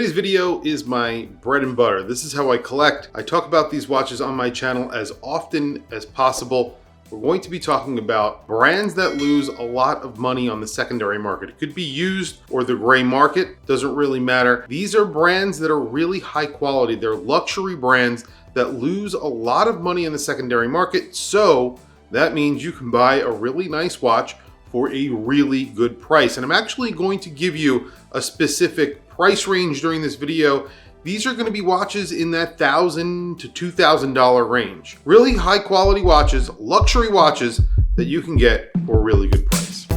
Today's video is my bread and butter. This is how I collect. I talk about these watches on my channel as often as possible. We're going to be talking about brands that lose a lot of money on the secondary market. It could be used or the gray market, doesn't really matter. These are brands that are really high quality. They're luxury brands that lose a lot of money in the secondary market. So that means you can buy a really nice watch for a really good price. And I'm actually going to give you a specific price range during this video. These are going to be watches in that $1,000 to $2,000 range. Really high quality watches, luxury watches that you can get for a really good price.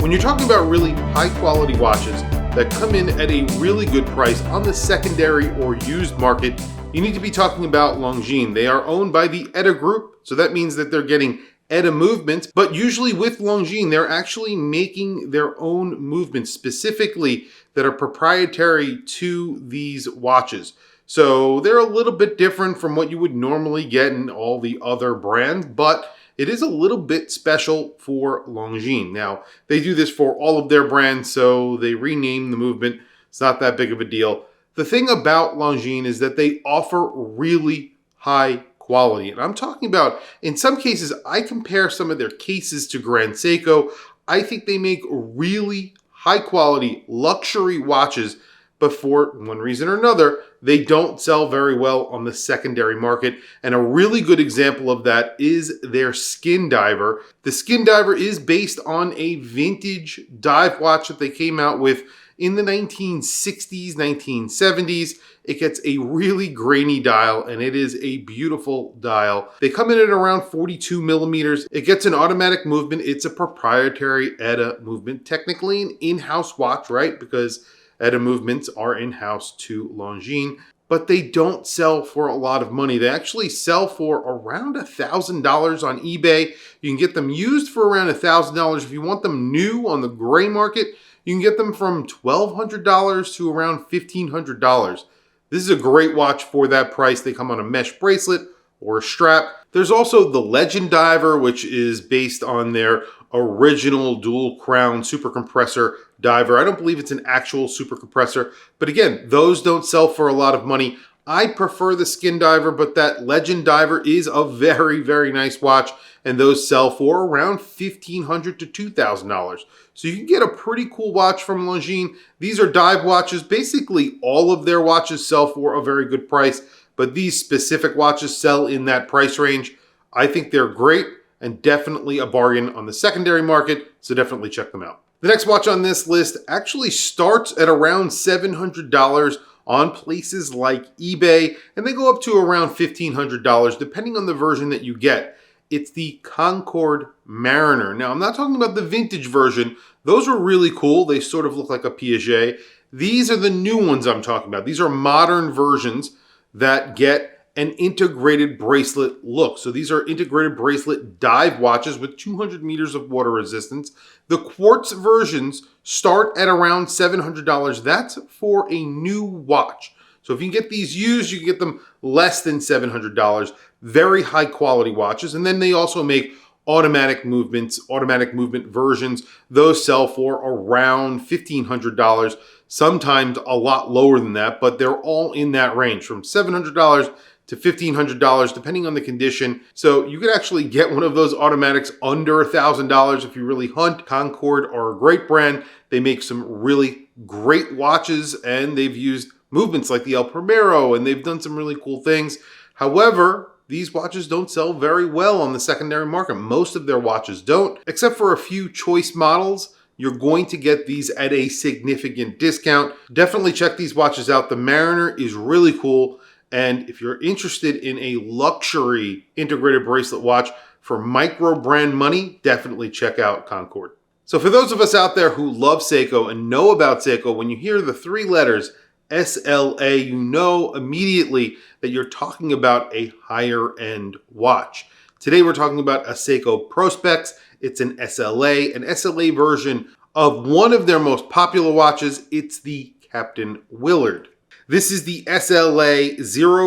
When you're talking about really high quality watches that come in at a really good price on the secondary or used market, you need to be talking about Longines. They are owned by the Eta Group, so that means that they're getting Eta movements, but usually with Longines, they're actually making their own movements specifically that are proprietary to these watches. So they're a little bit different from what you would normally get in all the other brands, but it is a little bit special for Longines. Now, they do this for all of their brands, so they rename the movement. It's not that big of a deal. The thing about Longines is that they offer really high quality. And I'm talking about, in some cases, I compare some of their cases to Grand Seiko. I think they make really high quality luxury watches, but for one reason or another, they don't sell very well on the secondary market. And a really good example of that is their Skin Diver. The Skin Diver is based on a vintage dive watch that they came out with in the 1960s, 1970s. It gets a really grainy dial, and it is a beautiful dial. They come in at around 42 millimeters. It gets an automatic movement. It's a proprietary Eta movement, technically an in-house watch, right? Because Eta movements are in-house to Longines, but they don't sell for a lot of money. They actually sell for around $1,000 on eBay. You can get them used for around $1,000. If you want them new on the gray market, you can get them from $1,200 to around $1,500. This is a great watch for that price. They come on a mesh bracelet or a strap. There's also the Legend Diver, which is based on their original dual crown super compressor diver. I don't believe it's an actual super compressor, but again, those don't sell for a lot of money. I prefer the Skin Diver, but that Legend Diver is a very, very nice watch, and those sell for around $1,500 to $2,000. So you can get a pretty cool watch from Longines. These are dive watches. Basically, all of their watches sell for a very good price, but these specific watches sell in that price range. I think they're great and definitely a bargain on the secondary market, so definitely check them out. The next watch on this list actually starts at around $700 on places like eBay, and they go up to around $1,500 depending on the version that you get. It's the Concord Mariner. Now, I'm not talking about the vintage version. Those are really cool. They sort of look like a Piaget. These are the new ones I'm talking about. These are modern versions that get an integrated bracelet look. So these are integrated bracelet dive watches with 200 meters of water resistance. The quartz versions start at around $700. That's for a new watch. So if you can get these used, you can get them less than $700. Very high quality watches. And then they also make automatic movement versions. Those sell for around $1,500, sometimes a lot lower than that, but they're all in that range from $700 to $1,500, depending on the condition. So you could actually get one of those automatics under $1,000 if you really hunt. Concord are a great brand. They make some really great watches, and they've used movements like the El Primero, and they've done some really cool things. However, these watches don't sell very well on the secondary market. Most of their watches don't, except for a few choice models. You're going to get these at a significant discount. Definitely check these watches out. The Mariner is really cool. And if you're interested in a luxury integrated bracelet watch for micro brand money, definitely check out Concord. So for those of us out there who love Seiko and know about Seiko, when you hear the three letters SLA, you know immediately that you're talking about a higher end watch. Today we're talking about a Seiko Prospex. It's an SLA version of one of their most popular watches. It's the Captain Willard. This is the SLA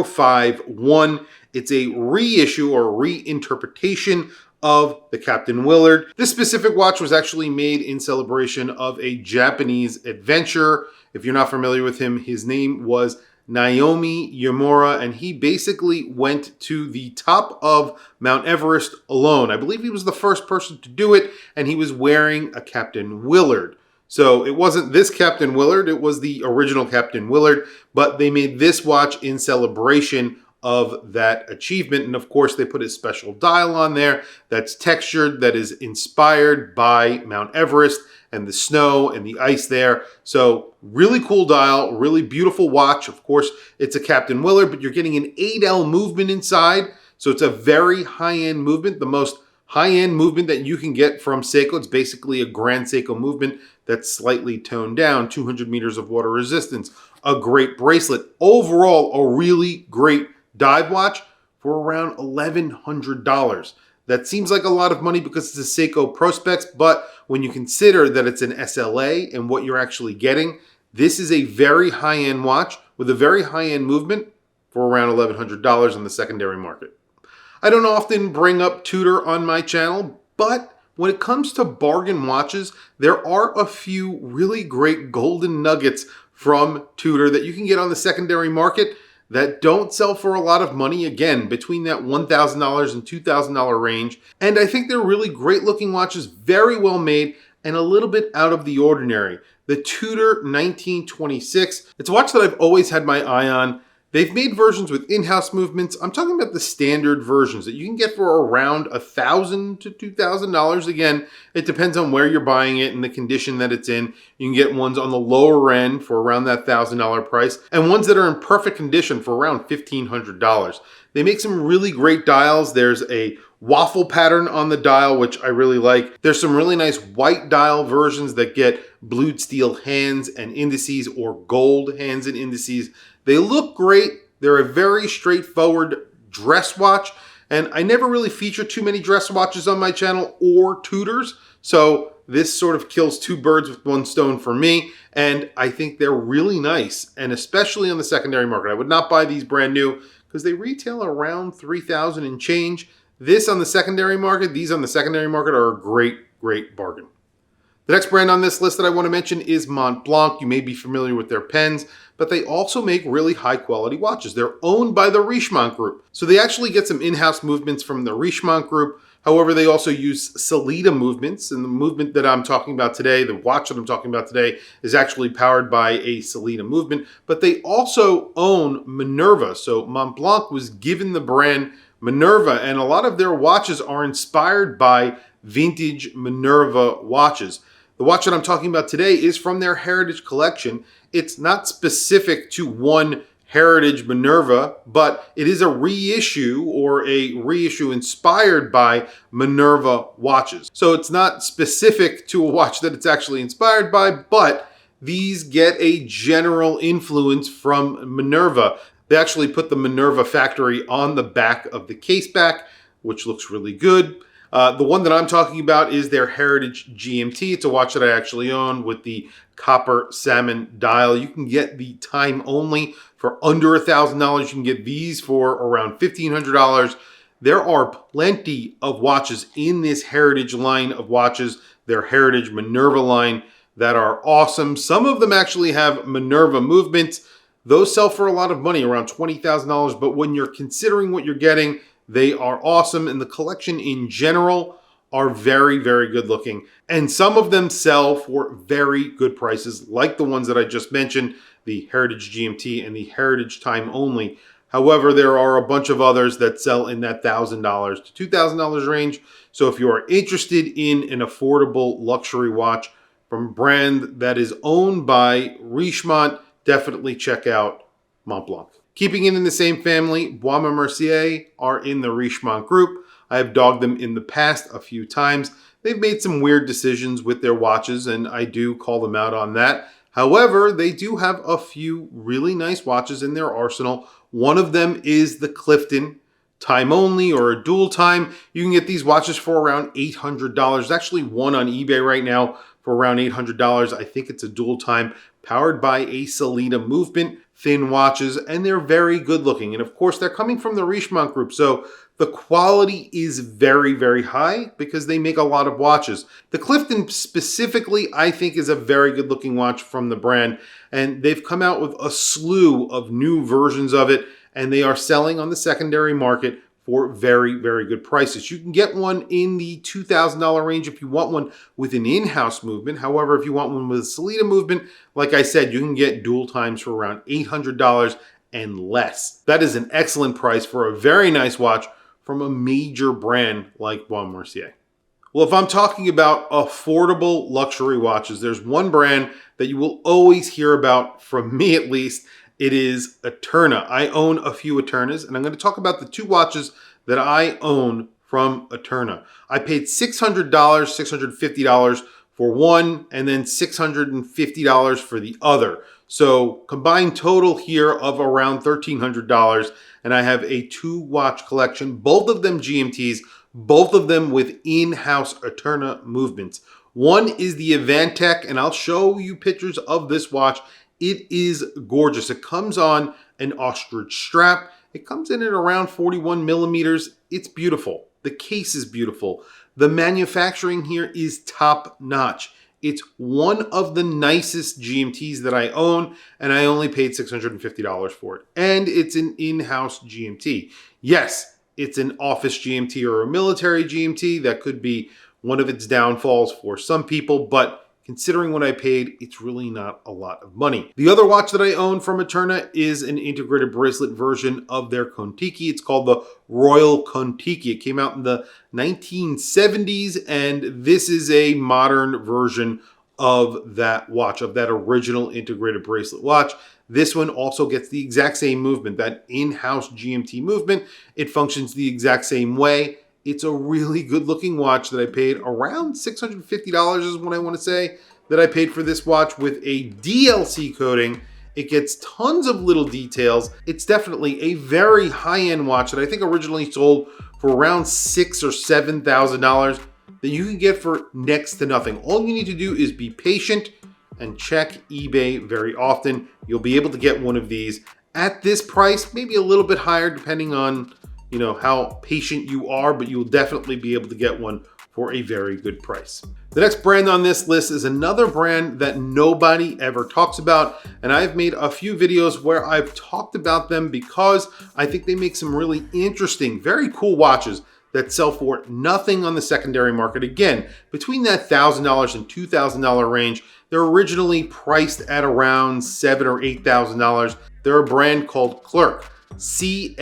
051. It's a reissue or reinterpretation of the Captain Willard. This specific watch was actually made in celebration of a Japanese adventurer. If you're not familiar with him, his name was Naomi Yamura, and he basically went to the top of Mount Everest alone. I believe he was the first person to do it, and he was wearing a Captain Willard. So it wasn't this Captain Willard, it was the original Captain Willard, but they made this watch in celebration of that achievement. And of course, they put a special dial on there that's textured, that is inspired by Mount Everest and the snow and the ice there. So really cool dial, really beautiful watch. Of course, it's a Captain Willard, but you're getting an 8L movement inside. So it's a very high-end movement, the most high-end movement that you can get from Seiko. It's basically a Grand Seiko movement that's slightly toned down, 200 meters of water resistance, a great bracelet. Overall, a really great dive watch for around $1,100. That seems like a lot of money because it's a Seiko Prospex, but when you consider that it's an SLA and what you're actually getting, this is a very high-end watch with a very high-end movement for around $1,100 on the secondary market. I don't often bring up Tudor on my channel, but when it comes to bargain watches, there are a few really great golden nuggets from Tudor that you can get on the secondary market that don't sell for a lot of money, again, between that $1,000 and $2,000 range. And I think they're really great looking watches, very well made, and a little bit out of the ordinary. The Tudor 1926, it's a watch that I've always had my eye on. They've made versions with in-house movements. I'm talking about the standard versions that you can get for around $1,000 to $2,000. Again, it depends on where you're buying it and the condition that it's in. You can get ones on the lower end for around that $1,000 price, and ones that are in perfect condition for around $1,500. They make some really great dials. There's a waffle pattern on the dial, which I really like. There's some really nice white dial versions that get blued steel hands and indices or gold hands and indices. They look great. They're a very straightforward dress watch, and I never really feature too many dress watches on my channel or Tudors, so this sort of kills two birds with one stone for me, and I think they're really nice, and especially on the secondary market. I would not buy these brand new because they retail around $3,000 and change. These on the secondary market are a great bargain. The next brand on this list that I want to mention is Montblanc. You may be familiar with their pens, but they also make really high quality watches. They're owned by the Richemont Group. So they actually get some in-house movements from the Richemont Group. However, they also use Sellita movements, and the movement that I'm talking about today, the watch that I'm talking about today, is actually powered by a Sellita movement, but they also own Minerva. So Montblanc was given the brand Minerva, and a lot of their watches are inspired by vintage Minerva watches. The watch that I'm talking about today is from their Heritage collection. It's not specific to one Heritage Minerva, but it is a reissue or a reissue inspired by Minerva watches. So it's not specific to a watch that it's actually inspired by, but these get a general influence from Minerva. They actually put the Minerva factory on the back of the case back, which looks really good. The one that I'm talking about is their Heritage GMT. It's a watch that I actually own with the copper salmon dial. You can get the time only for under $1,000. You can get these for around $1,500. There are plenty of watches in this Heritage line of watches, their Heritage Minerva line, that are awesome. Some of them actually have Minerva movements. Those sell for a lot of money, around $20,000. But when you're considering what you're getting, they are awesome, and the collection in general are very good looking. And some of them sell for very good prices, like the ones that I just mentioned, the Heritage GMT and the Heritage Time Only. However, there are a bunch of others that sell in that $1,000 to $2,000 range. So if you are interested in an affordable luxury watch from a brand that is owned by Richemont, definitely check out Montblanc. Keeping it in the same family, Baume Mercier are in the Richemont Group. I have dogged them in the past a few times. They've made some weird decisions with their watches, and I do call them out on that. However, they do have a few really nice watches in their arsenal. One of them is the Clifton Time Only or a Dual Time. You can get these watches for around $800. There's actually one on eBay right now for around $800. I think it's a Dual Time powered by a Sellita movement. thin watches, and they're very good looking. And of course, they're coming from the Richemont group, so the quality is very, very high because they make a lot of watches. The Clifton specifically, I think, is a very good looking watch from the brand, and they've come out with a slew of new versions of it, and they are selling on the secondary market for very, very good prices. You can get one in the $2,000 range if you want one with an in-house movement. However, if you want one with a Sellita movement, like I said, you can get dual times for around $800 and less. That is an excellent price for a very nice watch from a major brand like Baume Mercier. Well, if I'm talking about affordable luxury watches, there's one brand that you will always hear about, from me at least. It is Eterna. I own a few Eternas, and I'm going to talk about the two watches that I own from Eterna. I paid $600, $650 for one, and then $650 for the other. So combined total here of around $1,300, and I have a two-watch collection, both of them GMTs, both of them with in-house Eterna movements. One is the Avantec, and I'll show you pictures of this watch. It is gorgeous. It comes on an ostrich strap. It comes in at around 41 millimeters. It's beautiful. The case is beautiful. The manufacturing here is top notch. It's one of the nicest GMTs that I own, and I only paid $650 for it. And it's an in-house GMT. Yes, it's an office GMT or a military GMT. That could be one of its downfalls for some people, but considering what I paid, it's really not a lot of money. The other watch that I own from Eterna is an integrated bracelet version of their Kontiki. It's called the Royal Kontiki. It came out in the 1970s, and this is a modern version of that watch, of that original integrated bracelet watch. This one also gets the exact same movement, that in-house GMT movement. It functions the exact same way. It's a really good looking watch that I paid around $650 is what I want to say that I paid for this watch with a DLC coating. It gets tons of little details. It's definitely a very high-end watch that I think originally sold for around $6,000 or $7,000 that you can get for next to nothing. All you need to do is be patient and check eBay very often. You'll be able to get one of these at this price, maybe a little bit higher depending on how patient you are, but you'll definitely be able to get one for a very good price. The next brand on this list is another brand that nobody ever talks about, and I've made a few videos where I've talked about them because I think they make some really interesting, very cool watches that sell for nothing on the secondary market. Again, between that $1,000 and $2,000 range. They're originally priced at around $7,000 or $8,000. They're a brand called Clerc. C-L-E-R-C.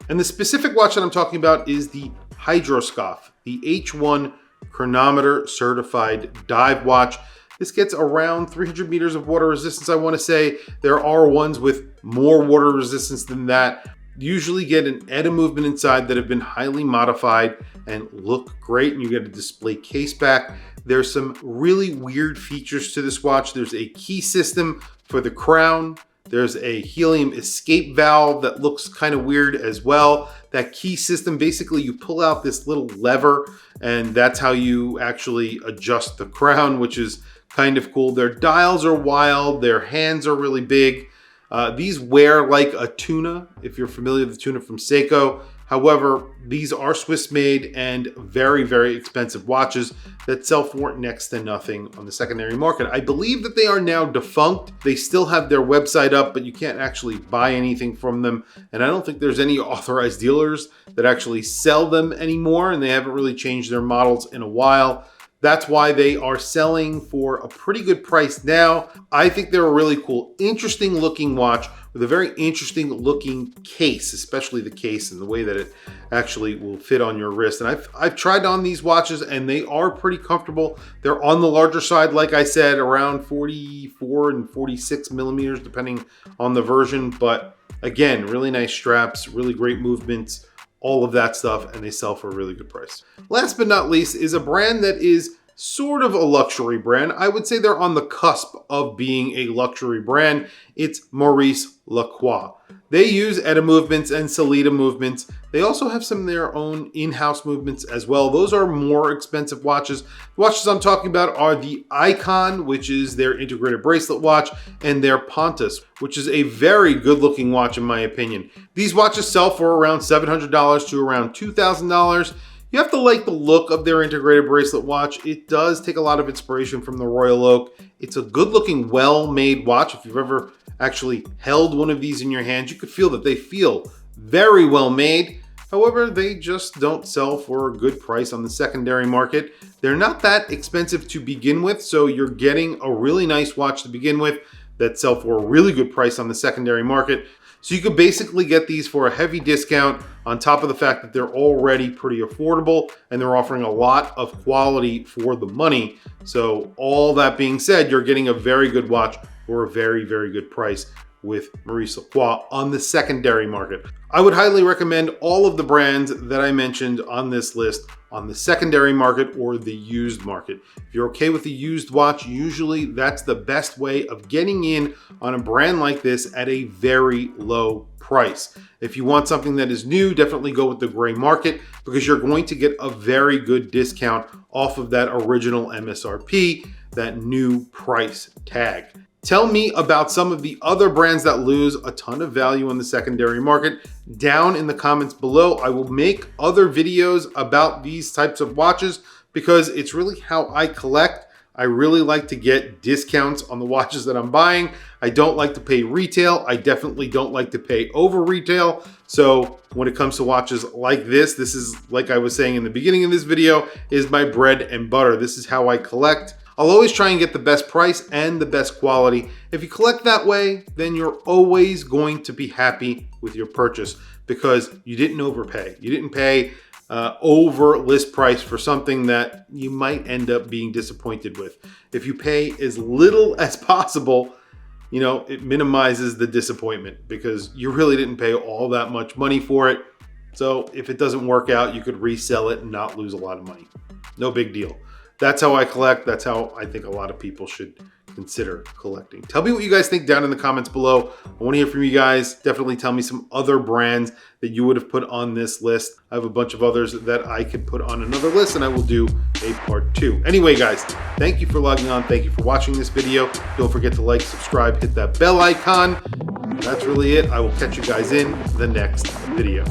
And the specific watch that I'm talking about is the Hydroscaph, the H1 chronometer certified dive watch. This gets around 300 meters of water resistance, I want to say. There are ones with more water resistance than that. Usually get an ETA movement inside that have been highly modified and look great, and you get a display case back. There's some really weird features to this watch. There's a key system for the crown. There's a helium escape valve that looks kind of weird as well. That key system, basically you pull out this little lever and that's how you actually adjust the crown, which is kind of cool. Their dials are wild. Their hands are really big. These wear like a tuna, if you're familiar with the tuna from Seiko. However, these are Swiss made and very, very expensive watches that sell for next to nothing on the secondary market. I believe that they are now defunct. They still have their website up, but you can't actually buy anything from them. And I don't think there's any authorized dealers that actually sell them anymore, and they haven't really changed their models in a while. That's why they are selling for a pretty good price now. I think they're a really cool, interesting looking watch with a very interesting looking case, especially the case and the way that it actually will fit on your wrist. And I've tried on these watches and they are pretty comfortable. They're on the larger side, like I said, around 44 and 46 millimeters, depending on the version. But again, really nice straps, really great movements, all of that stuff, and they sell for a really good price. Last but not least is a brand that is sort of a luxury brand. I would say they're on the cusp of being a luxury brand. It's Maurice Lacroix. They use ETA movements and Sellita movements. They also have some of their own in-house movements as well. Those are more expensive watches. The watches I'm talking about are the Aikon, which is their integrated bracelet watch, and their Pontus, which is a very good looking watch in my opinion. These watches sell for around $700 to around $2,000. You have to like the look of their integrated bracelet watch. It does take a lot of inspiration from the Royal Oak. It's a good looking, well-made watch. If you've ever actually held one of these in your hands, you could feel that they feel very well made. However, they just don't sell for a good price on the secondary market. They're not that expensive to begin with, so you're getting a really nice watch to begin with that sell for a really good price on the secondary market. So you could basically get these for a heavy discount on top of the fact that they're already pretty affordable and they're offering a lot of quality for the money. So all that being said, you're getting a very good watch for a very, very good price with Maurice Lacroix on the secondary market. I would highly recommend all of the brands that I mentioned on this list on the secondary market or the used market. If you're okay with the used watch, usually that's the best way of getting in on a brand like this at a very low price. If you want something that is new, definitely go with the gray market because you're going to get a very good discount off of that original MSRP, that new price tag. Tell me about some of the other brands that lose a ton of value in the secondary market down in the comments below. I will make other videos about these types of watches because it's really how I collect. I really like to get discounts on the watches that I'm buying. I don't like to pay retail. I definitely don't like to pay over retail. So when it comes to watches like this is, like I was saying in the beginning of this video, is my bread and butter. This is how I collect. I'll always try and get the best price and the best quality. If you collect that way, then you're always going to be happy with your purchase because you didn't overpay. You didn't pay over list price for something that you might end up being disappointed with. If you pay as little as possible, you know, it minimizes the disappointment because you really didn't pay all that much money for it. So if it doesn't work out, you could resell it and not lose a lot of money. No big deal. That's how I collect. That's how I think a lot of people should consider collecting. Tell me what you guys think down in the comments below. I want to hear from you guys. Definitely tell me some other brands that you would have put on this list. I have a bunch of others that I could put on another list and I will do a part 2. Anyway, guys, thank you for logging on. Thank you for watching this video. Don't forget to like, subscribe, hit that bell icon. That's really it. I will catch you guys in the next video.